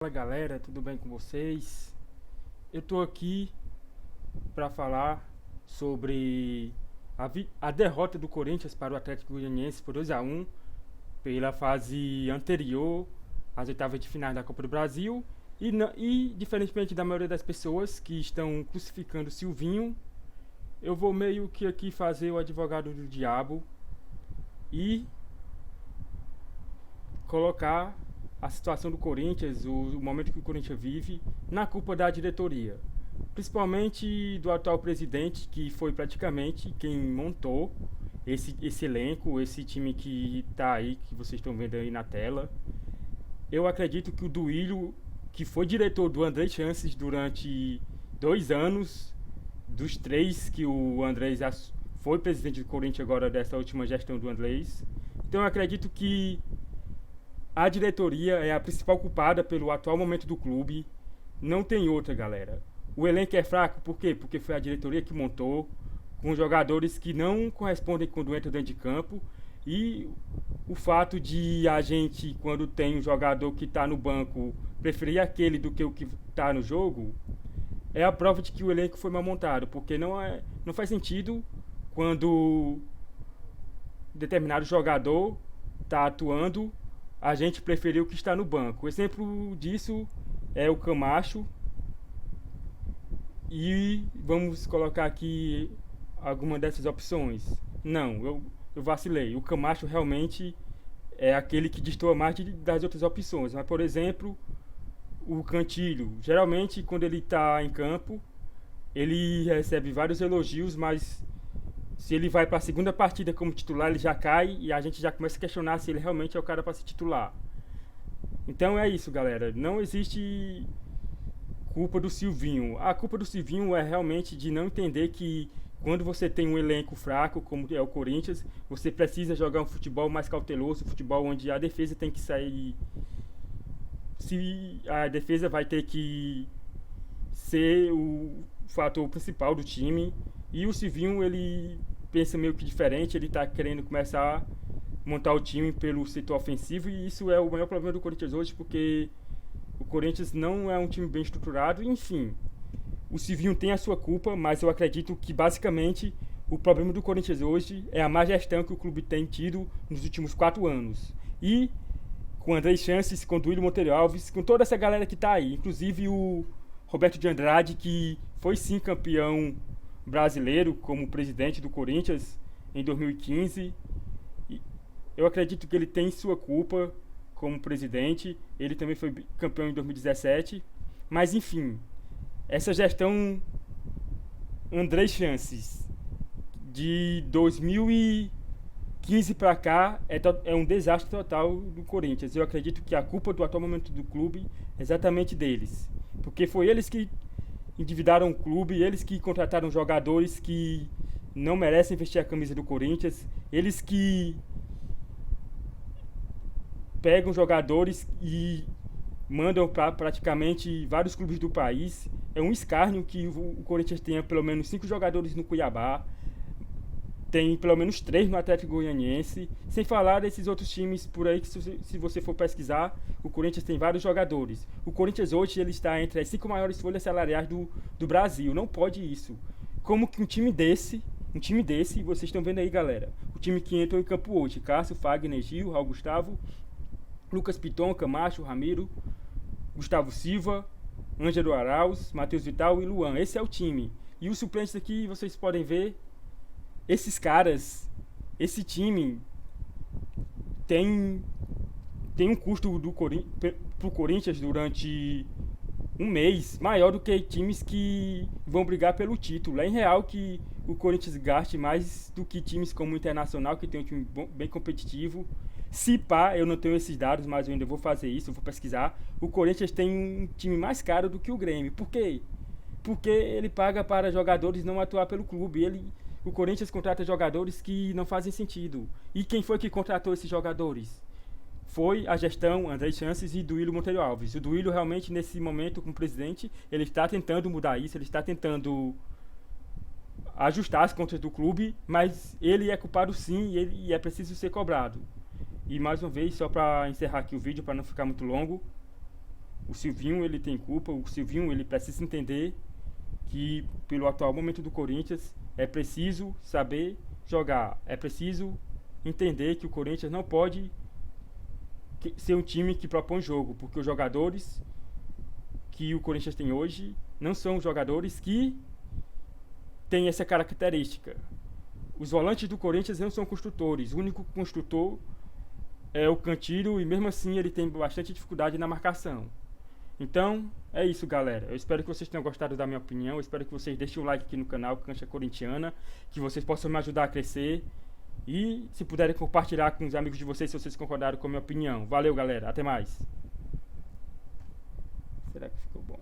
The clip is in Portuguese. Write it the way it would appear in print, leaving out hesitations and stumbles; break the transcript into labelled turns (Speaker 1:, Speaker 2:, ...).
Speaker 1: Fala galera, tudo bem com vocês? Eu tô aqui para falar sobre a derrota do Corinthians para o Atlético Goianiense por 2-1 pela fase anterior às oitavas de final da Copa do Brasil e diferentemente da maioria das pessoas que estão crucificando o Silvinho, eu vou meio que aqui fazer o advogado do diabo e colocar a situação do Corinthians, o momento que o Corinthians vive, na culpa da diretoria. Principalmente do atual presidente, que foi praticamente quem montou esse elenco, esse time que está aí, que vocês estão vendo aí na tela. Eu acredito que o Duílio, que foi diretor do André Chances durante 2 anos, dos 3 que o Andrés foi presidente do Corinthians agora dessa última gestão do Andrés. Então eu acredito que a diretoria é a principal culpada pelo atual momento do clube. Não tem outra, galera. O elenco é fraco, por quê? Porque foi a diretoria que montou, com jogadores que não correspondem quando entram dentro de campo. E o fato de a gente, quando tem um jogador que está no banco, preferir aquele do que o que está no jogo, é a prova de que o elenco foi mal montado. Porque não faz sentido quando determinado jogador está atuando, a gente preferiu que está no banco. O exemplo disso é o Camacho. E vamos colocar aqui alguma dessas opções. Não, eu vacilei. O Camacho realmente é aquele que destoa mais das outras opções. Mas, por exemplo, o Cantilho, geralmente quando ele está em campo, ele recebe vários elogios, mas se ele vai para a segunda partida como titular, ele já cai e a gente já começa a questionar se ele realmente é o cara para ser titular. Então é isso, galera. Não existe culpa do Silvinho. A culpa do Silvinho é realmente de não entender que quando você tem um elenco fraco, como é o Corinthians, você precisa jogar um futebol mais cauteloso, um futebol onde a defesa tem que sair. Se a defesa vai ter que ser o fator principal do time. E o Silvinho, ele pensa meio que diferente, ele tá querendo começar a montar o time pelo setor ofensivo, e isso é o maior problema do Corinthians hoje, porque o Corinthians não é um time bem estruturado. Enfim, o Silvinho tem a sua culpa, mas eu acredito que basicamente o problema do Corinthians hoje é a má gestão que o clube tem tido nos últimos 4 anos. E com André Chances, com Duílio Monteiro Alves, com toda essa galera que tá aí, inclusive o Roberto de Andrade, que foi sim campeão brasileiro como presidente do Corinthians em 2015. Eu acredito que ele tem sua culpa como presidente. Ele também foi campeão em 2017. Mas enfim, essa gestão André Chances de 2015 para cá é um desastre total do Corinthians. Eu acredito que a culpa do atual momento do clube é exatamente deles, porque foi eles que endividaram o clube, eles que contrataram jogadores que não merecem vestir a camisa do Corinthians, eles que pegam jogadores e mandam para praticamente vários clubes do país. É um escárnio que o Corinthians tenha pelo menos 5 jogadores no Cuiabá, tem pelo menos 3 no Atlético Goianiense, sem falar desses outros times por aí que se você for pesquisar, o Corinthians tem vários jogadores. O Corinthians hoje ele está entre as 5 maiores folhas salariais do Brasil. Não pode isso. Como que um time desse, vocês estão vendo aí, galera, o time que entrou em campo hoje: Cássio, Fagner, Gil, Raul Gustavo, Lucas Piton, Camacho, Ramiro, Gustavo Silva, Ângelo Arauz, Matheus Vital e Luan. Esse é o time. E os suplentes aqui vocês podem ver. Esses caras, esse time tem um custo pro Corinthians durante um mês maior do que times que vão brigar pelo título. É em real que o Corinthians gaste mais do que times como o Internacional, que tem um time bem competitivo. Se pá, eu não tenho esses dados, mas eu ainda vou fazer isso, eu vou pesquisar. O Corinthians tem um time mais caro do que o Grêmio. Por quê? Porque ele paga para jogadores não atuar pelo clube. O Corinthians contrata jogadores que não fazem sentido. E quem foi que contratou esses jogadores? Foi a gestão André Chances e Duílio Monteiro Alves. O Duílio realmente, nesse momento, como presidente, ele está tentando mudar isso, ele está tentando ajustar as contas do clube, mas ele é culpado sim e é preciso ser cobrado. E mais uma vez, só para encerrar aqui o vídeo, para não ficar muito longo, o Silvinho ele tem culpa, o Silvinho ele precisa entender que pelo atual momento do Corinthians é preciso saber jogar, é preciso entender que o Corinthians não pode ser um time que propõe jogo, porque os jogadores que o Corinthians tem hoje não são jogadores que têm essa característica. Os volantes do Corinthians não são construtores, o único construtor é o Cantillo e mesmo assim ele tem bastante dificuldade na marcação. Então, é isso, galera. Eu espero que vocês tenham gostado da minha opinião. Eu espero que vocês deixem o like aqui no canal Cancha Corintiana, que vocês possam me ajudar a crescer. E se puderem compartilhar com os amigos de vocês se vocês concordaram com a minha opinião. Valeu, galera. Até mais. Será que ficou bom?